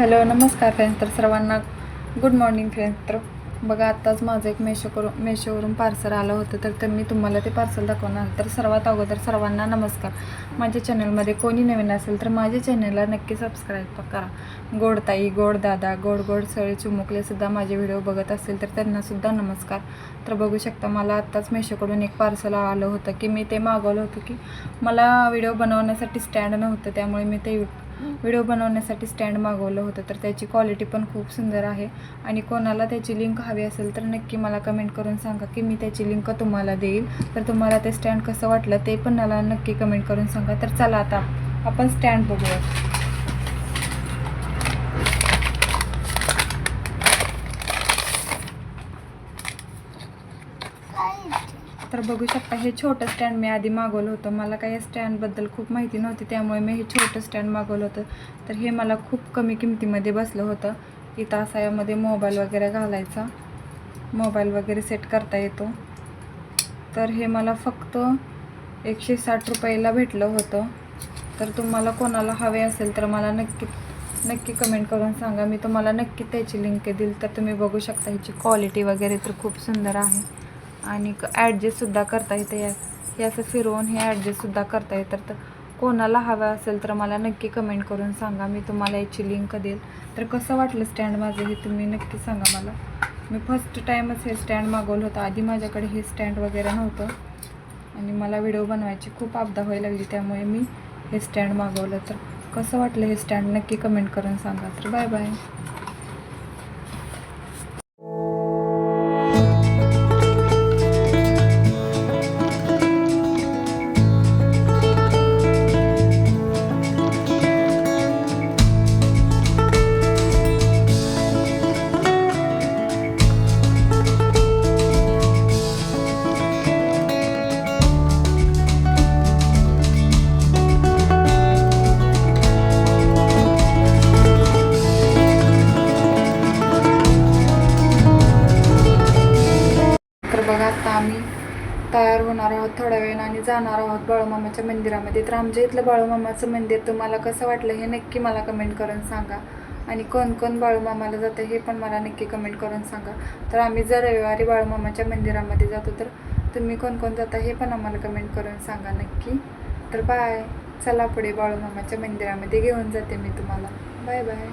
Hello नमस्कार friends. तर सर्वांना गुड मॉर्निंग फ्रेंड्स. तर बघा आत्ताच माझं एक मेशोवरून पार्सल आलं होतं, तर मी तुम्हाला ते पार्सल दाखवणार. तर सर्वात अगोदर सर्वांना नमस्कार. माझ्या चॅनलमध्ये कोणी नवीन असेल तर माझ्या चॅनलला नक्की सबस्क्राईब करा. गोडताई, गोडदादा, गोड सळे चिमुकलेसुद्धा माझे व्हिडिओ बघत असेल तर त्यांनासुद्धा नमस्कार. तर बघू शकता मला आत्ताच मेशोकडून एक पार्सल आलं होतं की मी ते मागवलं होतं की मला व्हिडिओ बनवण्यासाठी स्टँड नव्हतं, त्यामुळे मी ते व्हिडिओ बनवण्यासाठी स्टँड मागवलं होतं. तर त्याची क्वालिटी पण खूप सुंदर आहे आणि कोणाला त्याची लिंक हवी असेल तर नक्की मला कमेंट करून सांगा की मी त्याची लिंक तुम्हाला देईल. तर तुम्हाला ते स्टँड कसं वाटलं ते पण मला नक्की कमेंट करून सांगा. तर चला आता आपण स्टँड बघूया. तर बघू शकता हे छोटं स्टँड मी आधी मागवलं होतं. मला काही स्टँडबद्दल खूप माहिती नव्हती, त्यामुळे मी हे छोटं स्टँड मागवलं होतं. तर हे मला खूप कमी किमतीमध्ये बसलं होतं. इथं असा यामध्ये मोबाईल वगैरे घालायचा, मोबाईल वगैरे सेट करता येतो. तर हे मला फक्त 160 रुपयाला भेटलं होतं. तर तुम्हाला कोणाला हवे असेल तर मला नक्की कमेंट करून सांगा. मी तुम्हाला नक्की त्याची लिंक देईल. तर तुम्ही बघू शकता ह्याची क्वालिटी वगैरे तर खूप सुंदर आहे आणि ॲडजस्टसुद्धा करता येते. हे असं फिरवून हे ॲडजस्टसुद्धा करता येतं. तर कोणाला हवं असेल तर मला नक्की कमेंट करून सांगा. मी तुम्हाला याची लिंक देईल. तर कसं वाटलं स्टँड माझं हे तुम्ही नक्की सांगा मला. मी फर्स्ट टाईमच हे स्टँड मागवलं होतं. आधी माझ्याकडे हे स्टँड वगैरे नव्हतं आणि मला व्हिडिओ बनवायची खूप आपदा व्हायला लागली, त्यामुळे मी हे स्टँड मागवलं. तर कसं वाटलं हे स्टँड नक्की कमेंट करून सांगा. तर बाय बाय. तर बघा आता आम्ही तयार होणार आहोत थोड्या वेळाने आणि जाणार आहोत बाळूमामाच्या मंदिरामध्ये. तर आमच्या इथलं बाळूमामाचं मंदिर तुम्हाला कसं वाटलं हे नक्की मला कमेंट करून सांगा. आणि कोण कोण बाळूमामाला जातं हे पण मला नक्की कमेंट करून सांगा. तर आम्ही जर रविवारी बाळूमामाच्या मंदिरामध्ये जातो, तर तुम्ही कोण कोण जाता हे पण आम्हाला कमेंट करून सांगा नक्की. तर बाय. चला पुढे बाळूमामाच्या मंदिरामध्ये घेऊन जाते मी तुम्हाला. Bye bye.